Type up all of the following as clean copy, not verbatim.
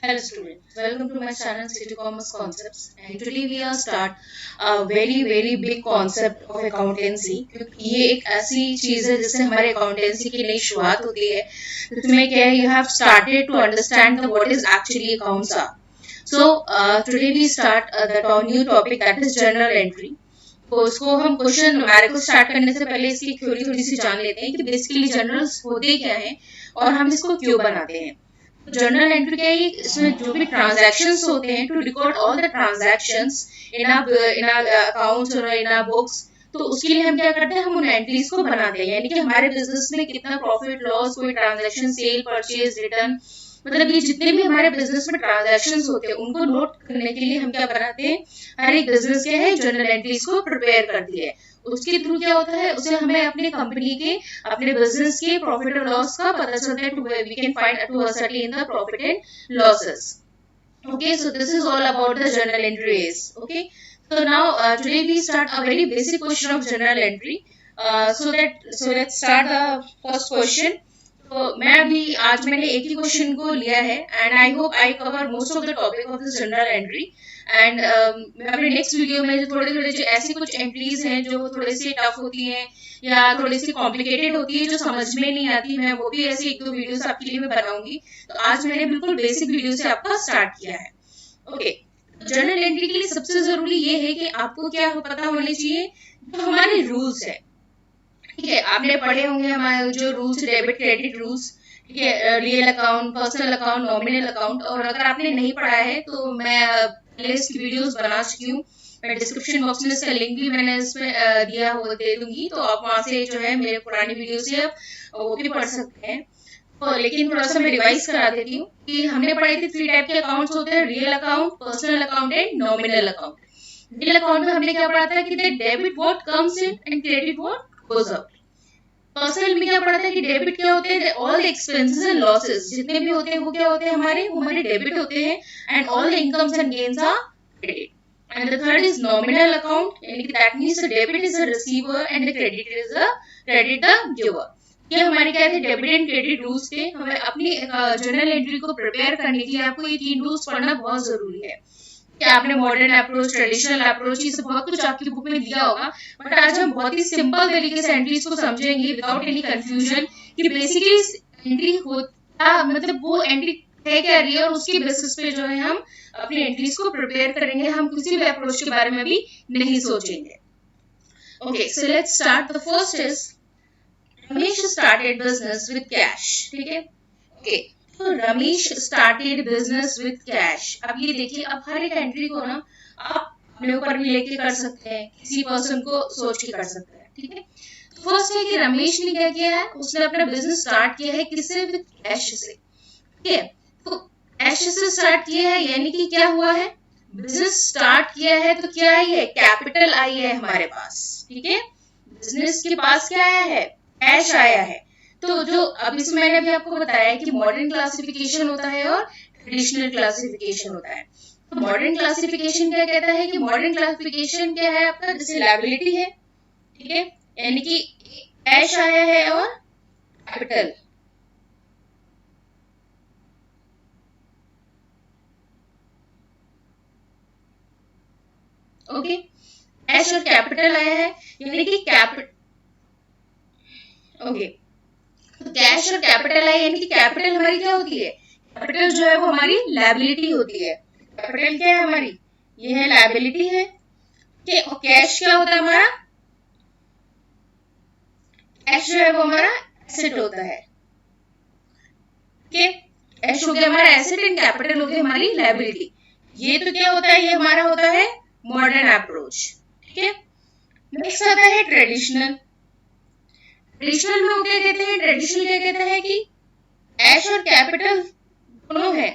Hello students, welcome to my channel City Commerce Concepts, and today we are start a very big concept of accountancy क्योंकि ये एक ऐसी चीज है जिससे हमारे accountancy की नई शुरुआत होती है। तो तुम्हें क्या है, you have started to understand the what is actually accounts are. So today we start that our new topic, that is journal entry. तो इसको हम क्वेश्चन हमारे को स्टार्ट करने से पहले इसकी थ्योरी थोड़ी सी जान लेते हैं कि बेसिकली जर्नल्स होते क्या हैं और हम इसको क्यों बनाते हैं। जर्नल एंट्री क्या है, इसमें जो भी ट्रांजैक्शंस होते हैं to record all the transactions in accounts और इन बुक्स। तो उसके लिए हम क्या करते हैं, हम उन एंट्रीज को बनाते हैं, यानी कि हमारे बिजनेस में कितना प्रॉफिट लॉस, कोई ट्रांजैक्शन, सेल, परचेज, रिटर्न, मतलब ये जितने भी हमारे बिजनेस में ट्रांजैक्शंस होते हैं उनको नोट करने के लिए हम क्या बनाते हैं, हर एक बिजनेस क्या है जर्नल एंट्रीज को प्रिपेयर करती है। उसके थ्रू क्या होता है, उसे हमें अपने कंपनी के, अपने बिजनेस के प्रॉफिट और लॉस का पता चलता है, we can find to ascertain the profit and losses. Okay, so this is all about the journal entries. Okay, so now today we start a very basic question of journal entry. So let's start the first question. तो मैं अभी आज मैंने एक ही question को लिया है and I hope I cover most of the topic of this general entry. And मैं अपने नेक्स्ट वीडियो में थोड़े थोड़े जो ऐसी कुछ एंट्रीज हैं जो थोड़े सी टफ होती हैं या थोड़ी सी कॉम्प्लिकेटेड होती है जो समझ में नहीं आती, मैं वो भी ऐसी एक दो वीडियोस आपके लिए मैं बनाऊंगी। तो आज मैंने बिल्कुल बेसिक वीडियो से आपका स्टार्ट किया है। ओके, जर्नल एंट्री के लिए सबसे जरूरी ये है कि आपको क्या पता होने चाहिए, जो हमारे रूल्स है। ठीक है, आपने पढ़े होंगे हमारे जो रूल्स, डेबिट क्रेडिट रूल्स, ठीक है, real account, personal account, nominal account. और अगर आपने नहीं पढ़ा है तो मैं पहले इसकी वीडियोस बना चुकी हूँ, मैं डिस्क्रिप्शन बॉक्स में इसका लिंक भी मैंने इसमें दिया हुआ दे दूंगी, तो आप वहां से जो है मेरे पुरानी वीडियो से आप वो भी पढ़ सकते हैं। तो लेकिन थोड़ा सा मैं रिवाइज करा देती हूँ कि हमने पढ़े थे 3 टाइप के अकाउंट्स होते हैं, real account, personal account and nominal account. Real account में हमने क्या पढ़ा था कि debit what comes in and credit what goes out. Personal में क्या पढ़ा था कि डेबिट क्या होते हैं, all the expenses and losses जितने भी होते हैं वो क्या होते हैं, हमारे डेबिट होते हैं, and all the incomes and gains are credit. And the third is nominal account, यानी कि that means the debit is the receiver and the credit the giver. ये हमारे क्या थे, डेबिट एंड क्रेडिट रूल्स थे। हमें अपनी जर्नल एंट्री को प्रिपेयर करने के लिए आपको ये 3 रूल्स पढ़ना बहुत जरूरी है। कि आपने मॉडर्न अप्रोच, ट्रेडिशनल अप्रोच, ये सब बहुत कुछ आपकी बुक में दिया होगा, बट आज हम बहुत ही सिंपल तरीके से एंट्रीज को समझेंगे विदाउट एनी कंफ्यूजन कि बेसिकली एंट्री होता मतलब वो एंट्री है क्या रही है, और उसके बेसिस पे जो है हम अपनी एंट्रीज को प्रिपेयर करेंगे। हम किसी भी अप्रोच के बारे में भी नहीं सोचेंगे। Okay, so let's start. The first is Ramesh started business with cash. ठीक है, ओके, तो Ramesh started business with cash. अब ये देखिए, अब हर एक एंट्री को ना आप अपने ऊपर भी लेके कर सकते हैं, किसी पर्सन को सोच के कर सकते हैं। ठीक है, तो फर्स्ट है कि रमेश ने क्या किया है, उसने अपना बिजनेस स्टार्ट किया है किससे, विद कैश से। ठीक है, तो कैश से स्टार्ट किया है, यानी कि क्या हुआ है, बिजनेस स्टार्ट किया है तो क्या आई है, कैपिटल आई है हमारे पास। ठीक है, बिजनेस के पास क्या आया है, कैश आया है। तो जो अब इसमें मैंने अभी आपको बताया कि मॉडर्न क्लासिफिकेशन होता है और ट्रेडिशनल क्लासिफिकेशन होता है। तो मॉडर्न क्लासिफिकेशन क्या कहता है कि मॉडर्न क्लासिफिकेशन क्या है आपका, जैसे लायबिलिटी है, ठीक है, यानी कि कैश आया है और कैपिटल। ओके, कैश और कैपिटल आया है, यानी कि कैपिटल। ओके, तो कैश और कैपिटल है, यानी कि कैपिटल हमारी क्या होती है, कैपिटल जो है वो हमारी लायबिलिटी होती है। कैपिटल क्या है हमारी, ये है लायबिलिटी है। ठीक है, और कैश क्या होता है हमारा, कैश जो है वो हमारा एसेट होता है। ठीक है, कैश हो गया हमारा एसेट एंड कैपिटल हो गई हमारी लायबिलिटी। ये तो क्या होता है, ये हमारा होता है मॉडर्न अप्रोच। ठीक है, नेक्स्ट आता है ट्रेडिशनल। ट्रेडिशनल में वो क्या कहते हैं, ट्रेडिशनल क्या कहता है कि कैश और कैपिटल दोनों है,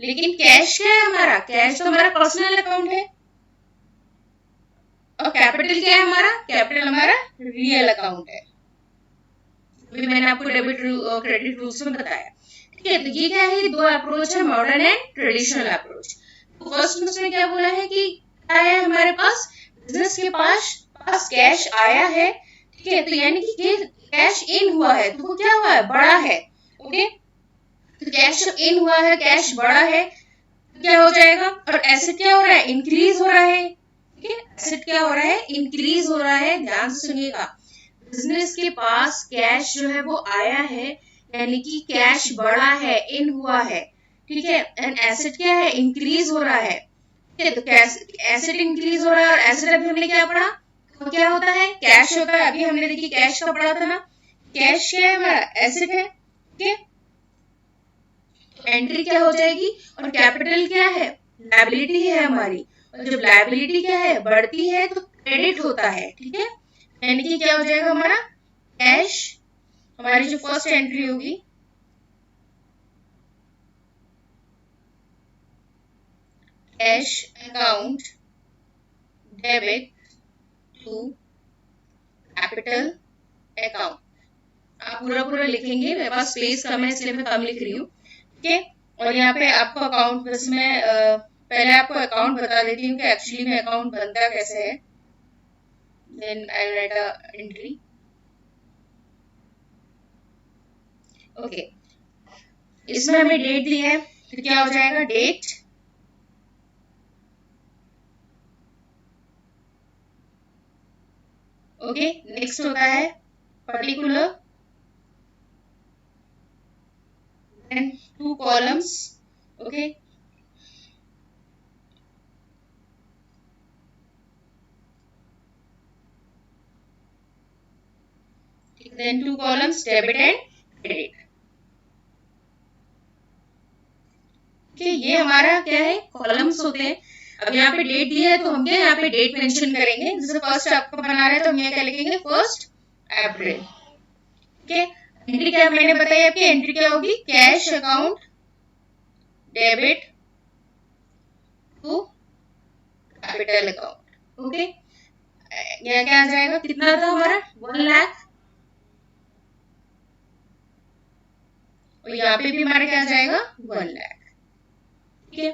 लेकिन कैश क्या है हमारा, कैश तो हमारा पर्सनल अकाउंट है, और कैपिटल क्या है हमारा, कैपिटल हमारा रियल अकाउंट है। अभी मैंने आपको डेबिट क्रेडिट रूल्स में बताया। ठीक है, तो ये क्या है, दो अप्रोच है, मॉडर्न एंड ट्रेडिशनल अप्रोच। तो फर्स्ट में उसने क्या बोला है कि क्या है हमारे पास, बिजनेस के पास कैश आया है। ठीक है, तो यानी कि कैश इन हुआ है, तो वो क्या हुआ है, बड़ा है। ओके, तो कैश इन हुआ है, कैश बढ़ा है, क्या हो जाएगा, और एसेट क्या हो रहा है, इंक्रीज हो रहा है। ठीक है, एसेट क्या हो रहा है, इंक्रीज हो रहा है। ध्यान से सुनिएगा, बिजनेस के पास कैश जो है वो आया है, यानी कि कैश बढ़ा है, इन हुआ है। ठीक है, एंड एसेट क्या है, इंक्रीज हो रहा है। ठीक है, तो एसेट इंक्रीज हो रहा है, और एसेट अभी हमने क्या पढ़ा, तो क्या होता है, कैश होता है। अभी हमने देखिए कैश का पढ़ा था ना, कैश क्या है हमारा, एसेट है। ठीक है, एंट्री क्या हो जाएगी, और कैपिटल क्या है, लायबिलिटी है हमारी, और जब लायबिलिटी क्या है, बढ़ती है, तो क्रेडिट होता है। ठीक है, यानी कि क्या हो जाएगा हमारा, कैश, हमारी जो फर्स्ट एंट्री होगी, cash account debit to capital account. आप पूरा पूरा लिखेंगे, मेरे पास स्पेस कम है इसलिए मैं कम लिख रही हूँ। ठीक है, और यहाँ पे आपको अकाउंट, बस मैं पहले आपको अकाउंट बता देती हूँ कि एक्चुअली में अकाउंट बनता कैसे है, then I write a entry. Okay, इसमें हमें डेट दी है, तो क्या हो जाएगा, डेट। ओके, नेक्स्ट होता है particular, then 2 columns. Okay, then 2 columns, debit and credit. कि ये हमारा क्या है, कॉलम्स होते हैं। अब यहाँ पे डेट दिया है तो हम क्या यहाँ पे डेट मेंशन करेंगे, जैसे फर्स्ट आपका बना रहा है तो हम यहाँ क्या लिखेंगे, 1 अप्रैल। ठीक है, एंट्री क्या मैंने बताई आपकी, एंट्री क्या होगी, cash account debit to capital account. Okay, यहाँ क्या आ जाएगा, कितना था हमारा, 1 लाख, और यहाँ पे भी हमारा क्या आ जाएगा, 1 लाख। ठीक है,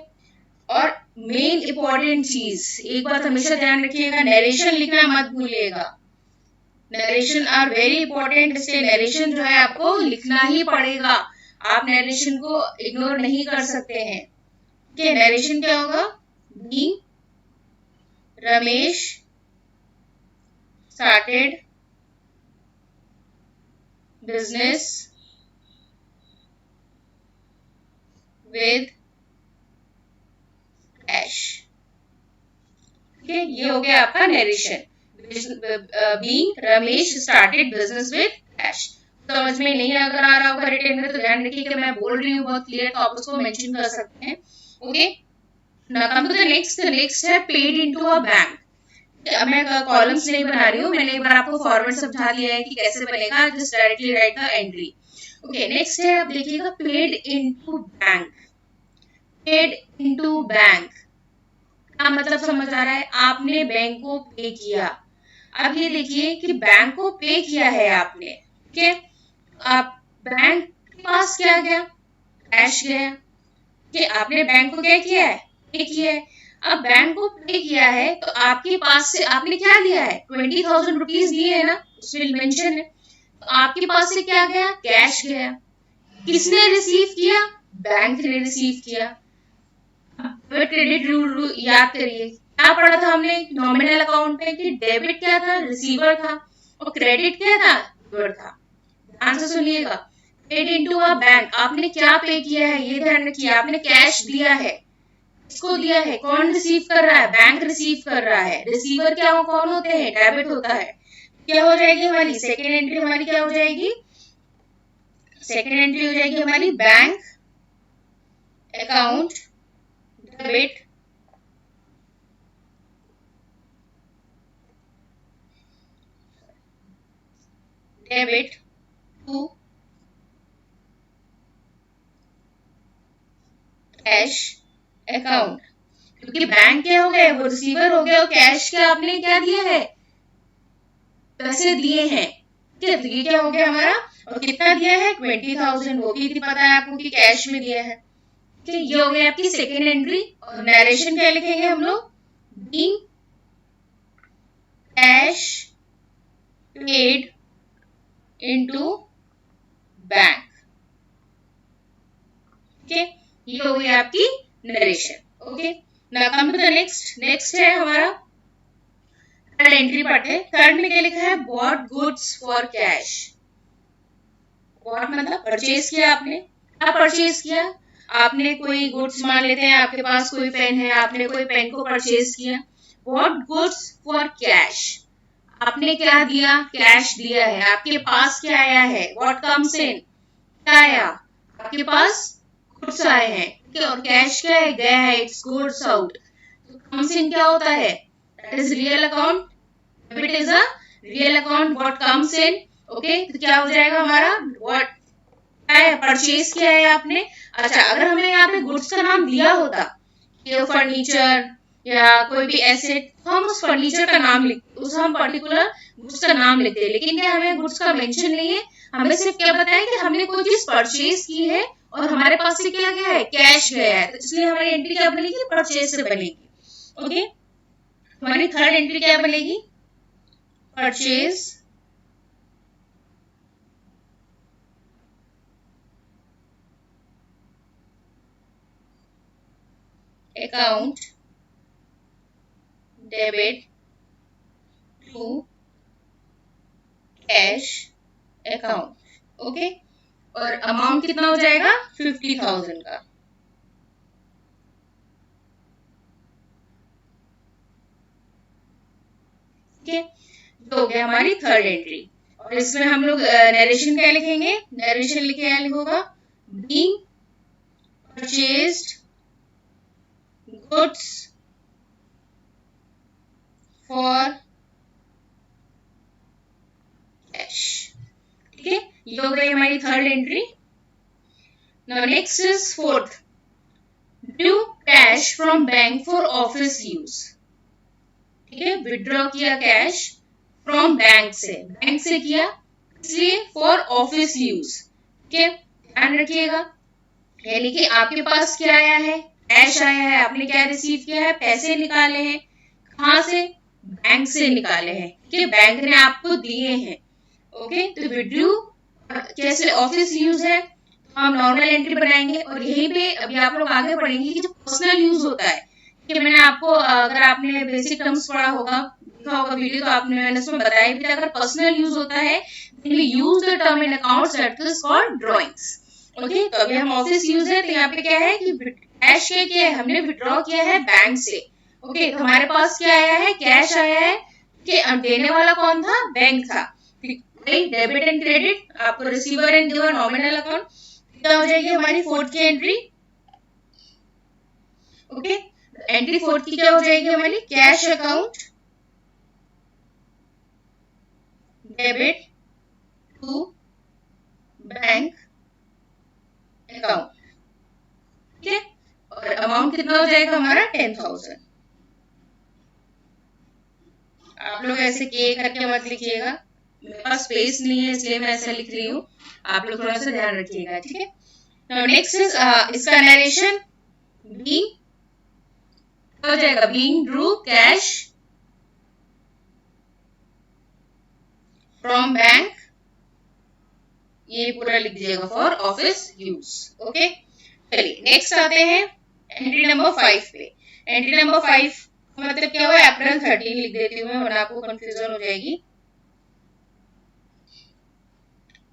और मेन इंपॉर्टेंट चीज, एक बात हमेशा ध्यान रखिएगा, नरेशन लिखना मत भूलिएगा। नरेशन आर वेरी इंपॉर्टेंट, इसलिए नरेशन जो है आपको लिखना ही पड़ेगा। आप नरेशन को इग्नोर नहीं कर सकते हैं। ठीक है, नरेशन क्या होगा, बी Ramesh started business with cash. ठीक है, ये हो गया आपका narration, being Ramesh started business with cash. समझ में नहीं अगर आ रहा होगा रिटेन में, तो ध्यान रखिए कि मैं बोल रही हूँ बहुत क्लियर, तो आप उसको मेंशन कर सकते हैं। Okay, now come to the next है पेड इनटू अ बैंक। अब मैं कॉलम्स नहीं बना रही हूँ, मैंने एक बार आपको फॉर्मेट समझा दिया है कि कैसे बनेगा, just directly right the entry. Okay, next है, अब देखिएगा paid into bank. Paid into bank का मतलब समझ आ रहा है, आपने बैंक को पे किया। अब ये देखिए कि बैंक को पे किया है आपने। ठीक है, आप बैंक के पास क्या गया, कैश गया। कि आपने बैंक को क्या किया है, पे किया है। अब बैंक को पे किया है तो आपके पास से आपने क्या दिया है, 20,000 रुपीज दिए है ना, उसमें मेंशन है। तो आपके पास से क्या गया, कैश गया। किसने रिसीव किया, बैंक ने रिसीव किया। क्रेडिट रूल याद करिए, क्या पढ़ा था हमने नॉमिनल अकाउंट में, कि डेबिट क्या था, रिसीवर था, और क्रेडिट क्या था, गिवर था। ध्यान से सुनिएगा, पेड इनटू अ बैंक, आपने क्या पे किया है, ये ध्यान रखिए, आपने कैश दिया है, किसको दिया है, कौन रिसीव कर रहा है, बैंक रिसीव कर रहा है। रिसीवर क्या हो, कौन होते हैं, डेबिट होता है। क्या हो जाएगी हमारी सेकेंड एंट्री, हमारी क्या हो जाएगी, सेकेंड एंट्री हो जाएगी हमारी bank account debit debit to cash account. क्योंकि बैंक क्या हो गया, वो रिसीवर हो गया, और कैश क्या आपने क्या दिया है, पैसे दिए हैं। ठीक है, तो ये क्या हो गया हमारा, और कितना दिया है, 20,000, वो भी पता है आपको कि कैश में दिया है। ठीक है, ये हो गई आपकी सेकेंड एंट्री। और नरेशन क्या लिखेंगे हम लोग, being cash paid into bank. Okay, ये हो गई आपकी narration. Okay, now come to the next है हमारा थर्ड एंट्री पार्ट है। थर्ड में क्या लिखा है, bought goods for cash. Bought मतलब परचेज किया आपने, क्या परचेज किया, आपने कोई गुड्स, मान लेते हैं आपके पास कोई पेन है, आपने कोई पेन को परचेज किया। बॉट गुड्स फॉर कैश, आपने क्या दिया, कैश दिया है, आपके पास क्या आया है, व्हाट कम्स इन, क्या आया, आपके पास गुड्स आए हैं, ठीक है, और कैश क्या है, गया है, इट्स गुड्स आउट। तो कम्स इन क्या होता है, that is real account, debit is a real account, what comes in. Okay, तो क्या हो जाएगा हमारा, व्हाट क्या है, परचेज किया है आपने। अच्छा, अगर हमें यहाँ पे गुड्स का नाम दिया होता, ये फर्नीचर या कोई भी एसेट, तो हम उस फर्नीचर का नाम लिखते, उस हम पर्टिकुलर गुड्स का नाम लिखते हैं, लेकिन क्या हमें गुड्स का मेंशन नहीं है, हमें सिर्फ क्या बताया कि हमने कोई चीज परचेज की है और हमारे पास से क्या गया है, कैश गया है, तो इसलिए हमारी एंट्री क्या बनेगी, परचेज से बनेगी। ओके, हमारी थर्ड एंट्री क्या बनेगी, purchase account debit to cash account. Okay, और अमाउंट कितना हो जाएगा, 50,000 का। ठीक है, जो हो गया हमारी थर्ड एंट्री। और इसमें हम लोग नरेशन क्या लिखेंगे, नरेशन लिखे क्या होगा, being purchased goods for cash. ठीक है, ये हो गई हमारी third entry. Now next is fourth, due cash from bank for office use. ठीक है, विड्रॉ किया कैश फ्रॉम बैंक से किया, इसलिए फॉर ऑफिस यूज। ठीक है, ध्यान रखिएगा, यानी कि आपके पास क्या आया है, कैश आया है, आपने क्या रिसीव किया है, पैसे निकाले हैं, कहां से, बैंक से निकाले हैं, ठीक है, बैंक ने आपको दिए हैं। ओके, तो विड्रू कैसे ऑफिस यूज है, तो हम नॉर्मल एंट्री बनाएंगे, और यहीं पे अभी आप लोग आगे पढ़ेंगे कि जो पर्सनल यूज होता है, कि मैंने आपको, अगर आपने बेसिक टर्म्स पढ़ा होगा, देखा होगा वीडियो, तो मैंने उसमें बताया भी था, अगर पर्सनल यूज होता है, we use the term in accounts that is called drawings. Okay, तो अभी हम ऑफिस यूज है, तो यहाँ पे क्या है कि कैश क्या किया है, हमने विड्रॉ किया है बैंक से। ओके, तो हमारे पास क्या आया है, कैश आया है, कि देने वाला कौन था, बैंक था। डेबिट एंड क्रेडिट, आपको receiver and giver nominal account, क्या हो जाएगी हमारी फोर्थ की एंट्री। ओके, एंट्री फोर्थ की क्या हो जाएगी हमारी, cash account debit to bank account. ठीक है, और अमाउंट कितना हो जाएगा हमारा, 10,000। आप लोग ऐसे के करके मत लिखिएगा, मेरे पास स्पेस नहीं है इसलिए मैं ऐसा लिख रही हूँ, आप लोग थोड़ा सा ध्यान रखिएगा। ठीक है, नाउ नेक्स्ट इज इसका नरेशन, बीइंग हो जाएगा, being Drew cash from bank, ये पूरा लिख दीजिएगा, फॉर ऑफिस यूज। ओके, चलिए नेक्स्ट आते हैं एंट्री नंबर 5 पे। एंट्री नंबर 5 मतलब क्या हुआ, अप्रैल 13 लिख देती हूँ मैं, वरना आपको कंफ्यूजन हो जाएगी।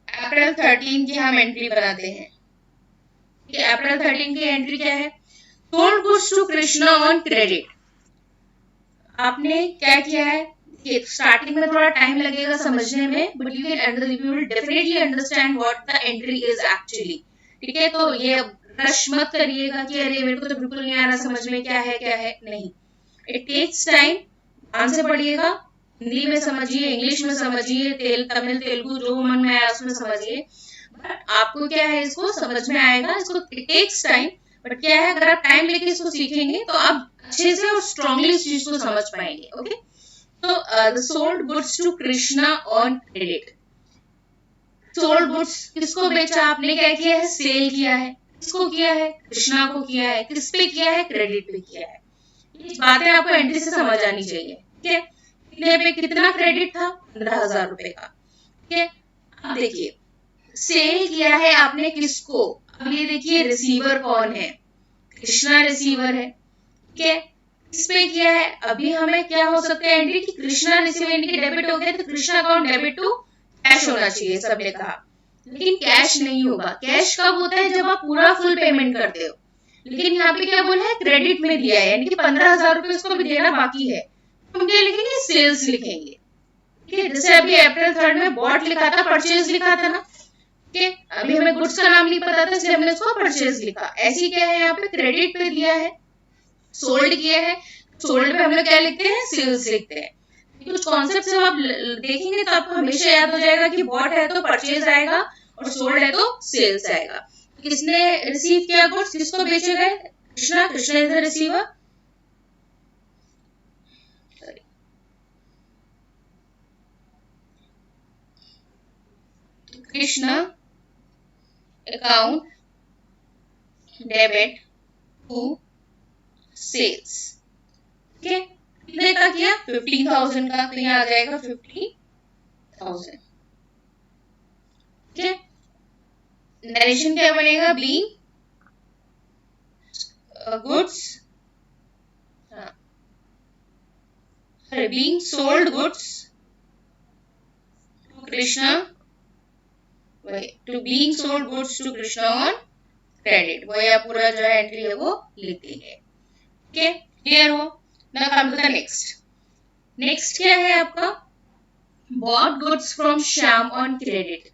अप्रैल 13 की हम एंट्री बनाते हैं। अप्रैल 13 की एंट्री क्या है, sold goods to Krishna on credit. आपने क्या किया है, स्टार्टिंग में थोड़ा टाइम लगेगा समझने में, but you will definitely understand what the entry is actually. ठीक है, तो ये रश मत करिएगा कि अरे मेरे को तो बिल्कुल नहीं आ रहा समझ में, क्या है, नहीं, इट टेक्स टाइम, ध्यान से पढ़िएगा, हिंदी में समझिए, इंग्लिश में समझिए, तमिल तेलुगु जो मन में आया उसमें समझिए, बट आपको क्या है, इसको समझ में आएगा, इसको इट टेक्स टाइम, बट क्या है, अगर आप टाइम लेके इसको सीखेंगे तो आप अच्छे से और स्ट्रांगली इस चीज को समझ पाएंगे। ओके, तो the sold goods to Krishna on credit. Sold goods किसको बेचा आपने, क्या किया है, सेल किया है, किसको किया है, कृष्णा को किया है, किस पे किया है, क्रेडिट पे किया है। ये बातें आपको एंट्री से समझ आनी चाहिए। ठीक है, कितने पे कितना क्रेडिट था, 15,000 रुपए का। ठीक है, अब देखिए सेल किया है आपने किसको, अब ये देखिए रिसीवर कौन है, कृष्णा रिसीवर है, ठीक है। इस पे किया है, अभी हमें क्या हो सकता है एंट्री कि कृष्णा रिसीवर यानी कि डेबिट हो गया, तो Krishna account debit to cash होना चाहिए, सबने कहा, लेकिन कैश नहीं होगा। कैश कब होता है, जब आप पूरा फुल पेमेंट करते हो, लेकिन यहाँ पे क्या बोला है, क्रेडिट में दिया है, यानी कि 15,000 रुपए उसको भी देना बाकी है, हम क्या लिखेंगे, सेल्स लिखेंगे, ठीक है। जैसे अभी अप्रैल 3 में बॉट लिखा था, परचेज लिखा था ना, ठीक है। अभी हमें गुड्स का नाम नहीं पता था, इसलिए हमने उसको परचेज लिखा। ऐसे क्या है, यहाँ पे क्रेडिट पे दिया है, सोल्ड किया है, सोल्ड पे हम लोग क्या लिखते हैं, सेल्स लिखते हैं। कुछ कॉन्सेप्ट जब आप देखेंगे तो आपको हमेशा याद हो जाएगा कि बॉट है तो परचेज आएगा और सोल्ड है तो सेल्स आएगा। किसने रिसीव किया गुड्स, किसको बेचे गए, Krishna, Krishna is the receiver, Krishna account debit to sales, ठीक है। कितने का किया, 15,000 का, तो यहाँ आ जाएगा 50,000, ठीक है। नरेशन क्या बनेगा, being goods, being sold goods to Krishna, to being sold goods to Krishna on credit, वो या पूरा जो है एंट्री है वो लिख देंगे, ठीक है। क्लियर हो, now come to the next. Next क्या है आपका, bought goods from Shyam on credit,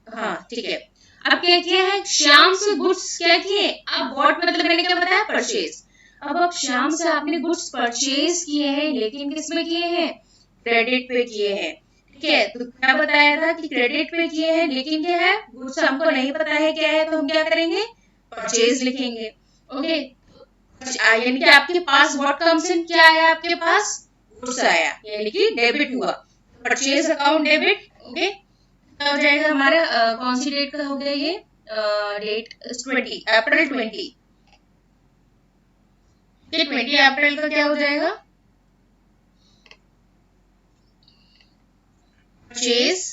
हाँ ठीक है। अब क्या किया है, श्याम से गुड्स क्या किए, अब बॉट मतलब मैंने क्या बताया, परचेज। अब श्याम से आपने गुड्स परचेज किए हैं, लेकिन किस में किए हैं, क्रेडिट पे किए हैं, ठीक है। तो क्या बताया था कि क्रेडिट पे किए हैं, लेकिन क्या है, गुड्स हमको नहीं पता है क्या है, तो हम क्या करेंगे, परचेज लिखेंगे, ओके। यानी कि आपके पास व्हाट कम्स इन, क्या आया आपके पास, गुड्स आया, यानी कि डेबिट हुआ, परचेज अकाउंट डेबिट, ओके। हो जाएगा हमारा कौन सी डेट का हो गया ये, डेट 20 अप्रैल 20, 20 अप्रैल का क्या हो जाएगा, purchase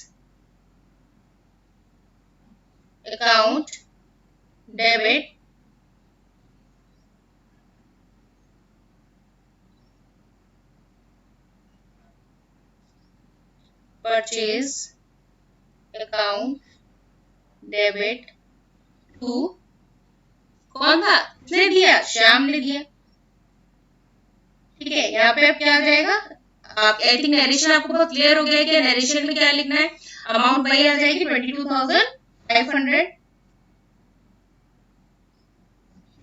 account debit purchase account debit to, कौन था, किसने दिया, श्याम ने दिया, ठीक है। यहाँ पे अब क्या आ जाएगा, आप आई थिंक नरेशन आपको बहुत क्लियर हो गया कि नरेशन में क्या लिखना है, अमाउंट वही आ जाएगी 22,500,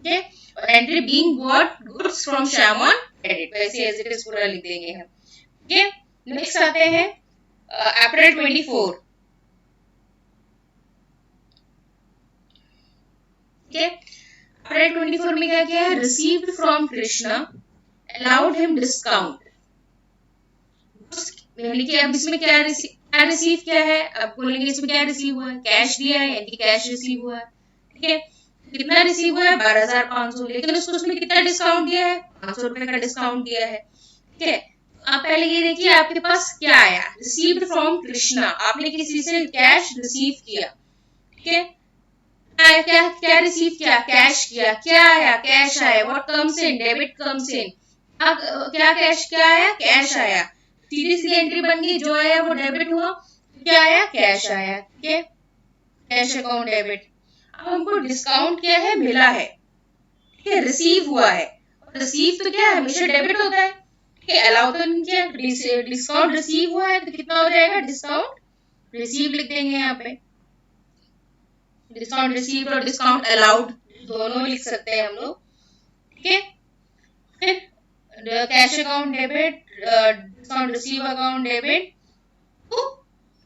ठीक है। और entry being bot goods from Shyam on credit, वैसे एज इट इज पूरा लिख देंगे हम, ठीक है। नेक्स्ट आते हैं अप्रैल 24, ठीक है। अप्रैल 24 में क्या किया है, received from Krishna allowed him discount, यानी कि अब इसमें क्या रिसीव किया है, अब बोलेंगे इसमें क्या रिसीव हुआ है, कैश दिया है, यानी कि कैश रिसीव हुआ है, ठीक है। कितना रिसीव हुआ है, 12,500, लेकिन उसको उसमें कितना डिस्काउंट दिया है, 500 रुपए का डिस्काउंट दिया है, ठीक है। आप पहले ये देखिए आपके पास क्या आया, रिसीव्ड फ्रॉम कृष्णा, आपने किसी से कैश रिसीव किया, ठीक है। क्या क्या रिसीव किया, कैश किया, क्या आया, कैश आया, what comes in, debit comes in, क्या कैश, क्या आया, कैश आया, सीधी सीधी एंट्री बन गई, जो आया वो डेबिट हुआ, क्या आया, कैश आया, ठीक है, कैश अकाउंट डेबिट। अब हमको डिस्काउंट क्या है, मिला है, ठीक है, रिसीव हुआ है, रिसीव तो क्या है, हमेशा डेबिट होता है, ठीक है। अलाउ तो नहीं किया, डिस्काउंट रिसीव हुआ है, तो कितना हो जाएगा, डिस्काउंट रिसीव लिख देंगे यहाँ पे, डिस्काउंट रिसीव्ड और डिस्काउंट अलाउड दोनों लिख सकते हैं हम लोग, ठीक है। फिर cash account debit, discount receive account debit, तो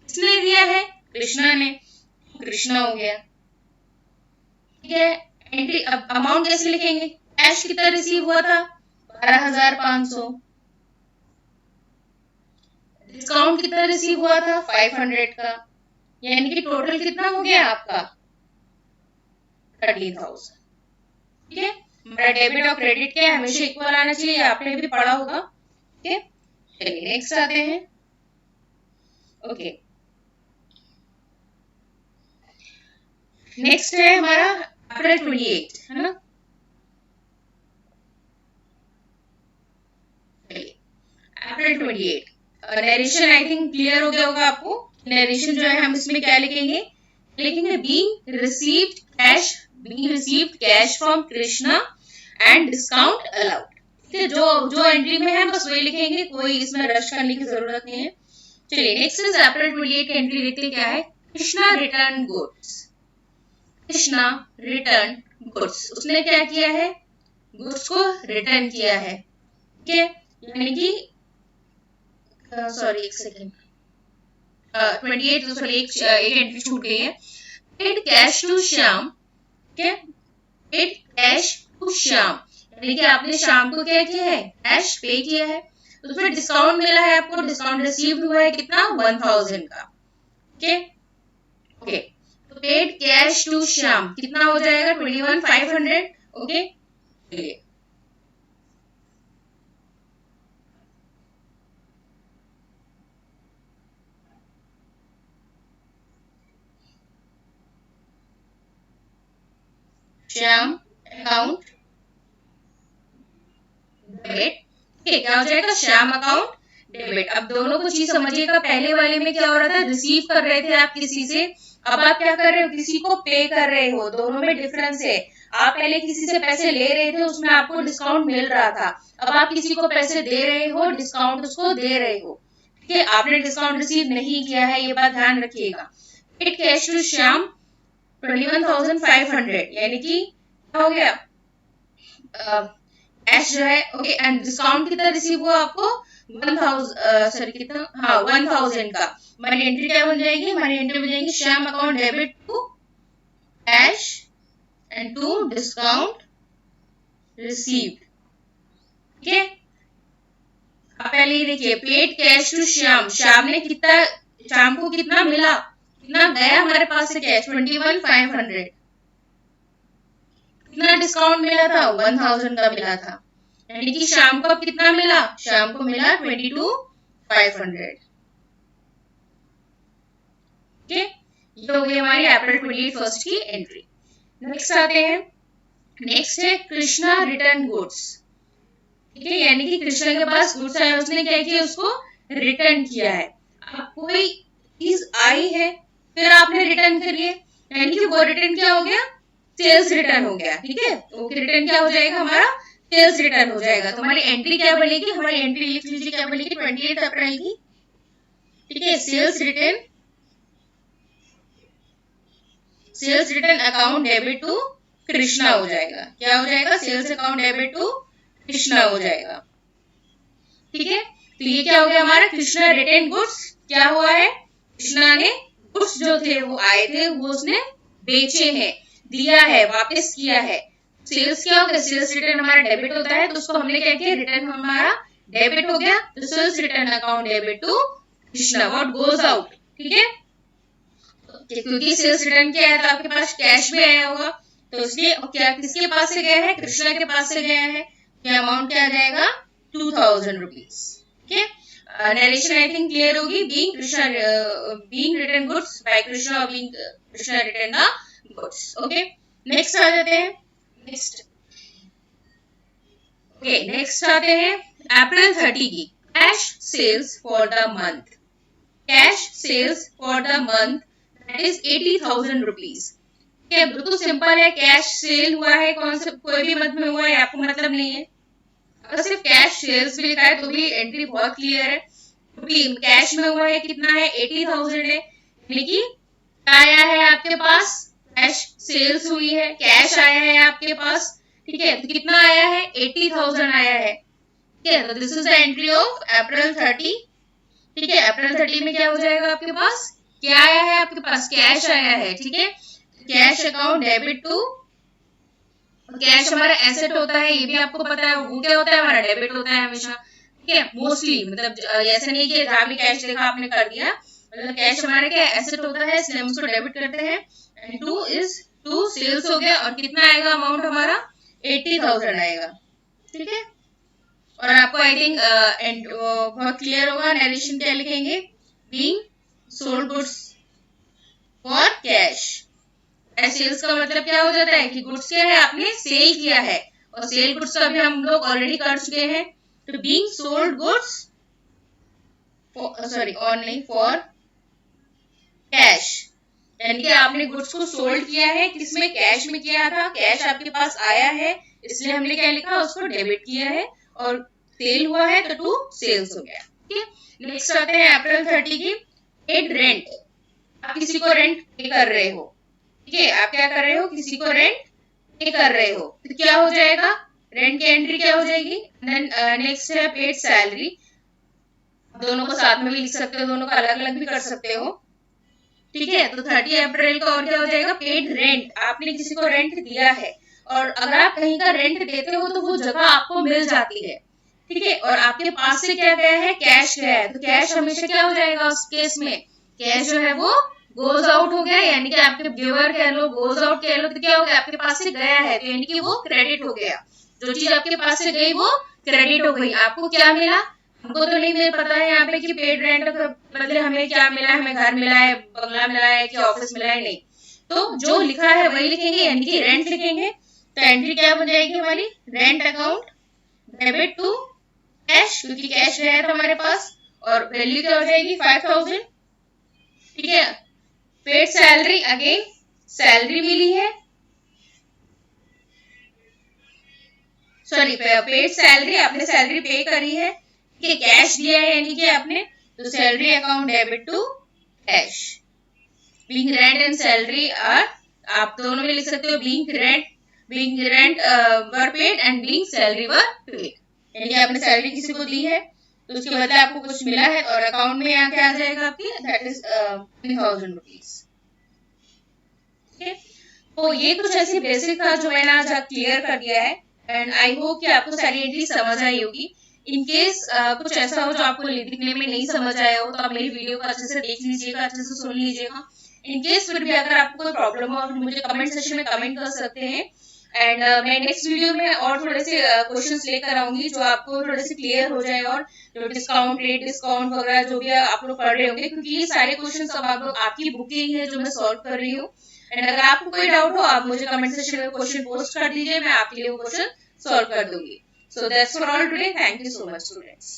किसने दिया है, कृष्णा ने, कृष्णा हो गया, ठीक है। एंट्री अब अमाउंट कैसे लिखेंगे, कैश कितना रिसीव हुआ था, 12,500, डिस्काउंट कितना रिसीव हुआ था, 500 का, यानी कि टोटल कितना हो गया आपका, 13,000, ठीक है। हमारा डेबिट और क्रेडिट क्या है, हमेशा इक्वल आना चाहिए, आपने भी पढ़ा होगा, ठीक है। चलिए नेक्स्ट आते हैं, ओके। नेक्स्ट है हमारा अप्रैल 28, है ना। अप्रैल 28 नरेशन आई थिंक क्लियर हो गया होगा आपको। नरेशन जो है हम इसमें क्या लिखेंगे, लिखेंगे being received cash from Krishna and discount allowed. ठीक है, जो जो एंट्री में है बस वही लिखेंगे, कोई इसमें रश करने की जरूरत नहीं है। चलिए नेक्स्ट इज अप्रैल 28 की एंट्री देखते क्या है। Krishna return goods, Krishna return goods, उसने क्या किया है, गुड्स को रिटर्न किया है। ठीक है, यानी कि सॉरी एक सेकेंड, 28 सॉरी एक एंट्री छूट गई है। पेड कैश टू श्याम, ठीक है, पेड कैश टू श्याम, यानी कि आपने शाम को क्या किया है, कैश पे किया है। तो उसमें डिस्काउंट मिला है आपको, डिस्काउंट रिसीव्ड हुआ है कितना, 1000 का। ओके ओके, तो पेड कैश टू श्याम कितना हो जाएगा, 21,500। Okay, Shyam account debit. ठीक है, क्या हो जाएगा, श्याम अकाउंट डेबिट। अब दोनों को चीज समझिएगा, पहले वाले में क्या हो रहा था, रिसीव कर रहे थे आप किसी से, अब आप क्या कर रहे हो, किसी को पे कर रहे हो। दोनों में डिफरेंस है। आप पहले किसी से पैसे ले रहे थे, उसमें आपको डिस्काउंट मिल रहा था। अब आप किसी को पैसे दे रहे हो, डिस्काउंट उसको दे रहे हो। ठीक है, आपने डिस्काउंट रिसीव नहीं किया है, ये बात ध्यान रखिएगा। पेड कैश टू श्याम 21,500, यानी कि क्या हो गया, कैश जो है। ओके, एंड डिस्काउंट कितना रिसीव हुआ आपको, 1000 सॉरी कितना, हाँ 1000 का। मनी एंट्री क्या बन जाएगी, मनी एंट्री बन जाएगी Shyam account debit to cash and to discount received. ठीक है, आप पहले ही देखिए, paid cash to Shyam, Shyam ने कितना, श्याम को कितना मिला, कितना गया हमारे पास से कैश, 21,500। कितना डिस्काउंट मिला था, 1000 का मिला था, यानी कि शाम को अब कितना मिला, शाम को मिला 22,500। ठीक है, ये हो गई हमारी अप्रैल 21 की एंट्री। नेक्स्ट आते हैं, नेक्स्ट है कृष्णा रिटर्न गुड्स। ठीक है, यानी कि कृष्णा के पास गुड्स आया, उसने क्या किया, उसको रिटर्न किया है। अब कोई चीज आई है, फिर आपने रिटर्न करिए, यानी कि वो रिटर्न क्या हो गया, सेल्स रिटर्न हो गया। ठीक है, तो रिटर्न क्या हो जाएगा हमारा, सेल्स रिटर्न हो जाएगा। तो हमारी एंट्री क्या बनेगी, हमारी एंट्री लिख लीजिए क्या बनेगी, 28 अप्रैल की। ठीक है, sales return account debit to Krishna हो जाएगा। क्या हो जाएगा, sales account debit to Krishna हो जाएगा। ठीक है, तो ये क्या हो गया हमारा, कृष्णा रिटर्न गुड्स। क्या हुआ है, कृष्णा ने गुड्स जो थे वो आए थे, वो उसने बेचे हैं, दिया है, वापस किया है। सेल्स क्या हो गया, सेल्स रिटर्न हमारा डेबिट होता है, तो उसको हमने क्या किया, रिटर्न हमारा डेबिट हो गया। तो sales return account debit to Krishna, what goes out. ठीक है, क्योंकि सेल्स रिटर्न किया है तो आपके पास कैश भी आया होगा, तो इसलिए क्या किसके पास से गया है, कृष्णा के पास से गया है। ये अमाउंट क्या आ जाएगा, 2000 रुपीज। ठीक है, नरेशन आई थिंक क्लियर होगी। Being Krishna, being return goods by Krishna, being Krishna return the goods. Okay, next आ जाते हैं, नेक्स्ट ओके नेक्स्ट आते हैं अप्रैल 30 की cash sales for the month. Cash sales for the month that is 80,000 rupees. बिल्कुल simple है, कैश सेल हुआ है, कौन सा कोई भी मंथ में हुआ है आपको मतलब नहीं है। अगर सिर्फ कैश सेल्स भी लिखा है तो भी एंट्री बहुत क्लियर है, क्योंकि कैश में हुआ है कितना है, 80,000 है, यानी कि आया है आपके पास, कैश सेल्स हुई है, कैश आया है आपके पास। ठीक है, तो कितना आया है, 80,000 आया है। ठीक है, तो this is the entry of April 30। ठीक है, अप्रैल 30 में क्या हो जाएगा आपके पास, क्या आया है आपके पास, कैश आया है। ठीक है, cash account debit to, cash हमारा एसेट होता है, ये भी आपको पता है, वो क्या होता है हमारा डेबिट होता है हमेशा। ठीक है, मोस्टली मतलब ऐसा नहीं कि जहां भी कैश देखा आपने कर दिया, मतलब कैश हमारा क्या एसेट होता है, इसलिए हम उसको डेबिट करते हैं। And to is to sales हो गया, और कितना आएगा अमाउंट हमारा, 80,000 आएगा। ठीक है, और आपको आई थिंक बहुत क्लियर होगा, नरेशन क्या लिखेंगे, being sold goods for cash. Sales का मतलब क्या हो जाता है कि गुड्स क्या है आपने सेल किया है, और सेल गुड्स का भी हम लोग ऑलरेडी कर चुके हैं। तो बीइंग सोल्ड गुड्स, सॉरी और नहीं, फॉर कैश, यानी कि आपने गुड्स को सोल्ड किया है, किसमें, कैश में किया था, कैश आपके पास आया है, इसलिए हमने क्या लिखा, उसको डेबिट किया है, और सेल हुआ है तो टू सेल्स हो गया। ठीक है, नेक्स्ट आते हैं अप्रैल 30 की, पेड रेंट, आप किसी को रेंट पे कर रहे हो। ठीक है, आप क्या कर रहे हो, किसी को रेंट पे कर रहे हो, तो क्या हो जाएगा, रेंट की एंट्री क्या हो जाएगी। नेक्स्ट है पेड सैलरी, दोनों को साथ में भी लिख सकते हो, दोनों को अलग अलग भी कर सकते हो। ठीक है, तो 30 अप्रैल का और क्या हो जाएगा, पेड रेंट, आपने किसी को रेंट दिया है, और अगर आप कहीं का रेंट देते हो तो वो जगह आपको मिल जाती है। ठीक है, और आपके पास से क्या गया है, कैश गया है, तो कैश हमेशा क्या हो जाएगा उस केस में, कैश जो है वो गोज आउट हो गया, यानी कि आपके गिवर कह लो, गोज आउट कह लो, तो क्या हो गया, आपके पास से गया है, तो यानी कि वो क्रेडिट हो गया, जो चीज आपके पास से गई वो क्रेडिट हो गई। आपको क्या मिला, हमको तो नहीं मिल पता है यहाँ पे कि पेड रेंट का मतलब हमें क्या मिला है, हमें घर मिला है, बंगला मिला है, कि ऑफिस मिला है, नहीं, तो जो लिखा है वही लिखेंगे, यानी कि रेंट लिखेंगे। तो एंट्री क्या बन जाएगी हमारी, rent account debit to cash, क्योंकि कैश गया था हमारे पास, और वैल्यू क्या हो जाएगी 5000। ठीक है, पेड सैलरी, अगेन सैलरी मिली है, सॉरी पेड सैलरी, आपने सैलरी पे करी है, कि कैश दिया है यानी कि आपने, तो salary account debit to cash. Being rent and salary are, आप दोनों में लिख सकते हो, being rent were paid and being salary were paid, यानी कि आपने सैलरी किसी को दी है तो उसके बदले आपको कुछ मिला है, और अकाउंट में यहाँ क्या आ जाएगा आपकी, दैट इज 1000 रुपीज। तो ये कुछ ऐसी बेसिक था जो मैंने आज क्लियर कर दिया है, एंड आई होप कि आपको सारी एंट्री समझ आई होगी। इन केस कुछ ऐसा हो जो आपको दिखने में नहीं समझ आया हो, तो आप मेरी वीडियो को अच्छे से देख लीजिएगा, अच्छे से सुन लीजिएगा। इन केस फिर भी अगर आपको कोई प्रॉब्लम हो, मुझे कमेंट सेक्शन में कमेंट कर सकते हैं, एंड मैं नेक्स्ट वीडियो में और थोड़े से क्वेश्चंस लेकर आऊंगी जो आपको थोड़े से क्लियर हो जाए, और जो डिस्काउंट रेट, डिस्काउंट वगैरह जो भी आप लोग पढ़ रहे होंगे, क्योंकि ये सारे क्वेश्चंस अब आप लोग आपकी बुकिंग है जो मैं सॉल्व कर रही हूँ। एंड अगर आपको कोई डाउट हो, आप मुझे कमेंट सेक्शन में क्वेश्चन पोस्ट कर दीजिए, मैं आपके लिए वो क्वेश्चन सॉल्व कर दूंगी। So that's for all today, thank you so much students.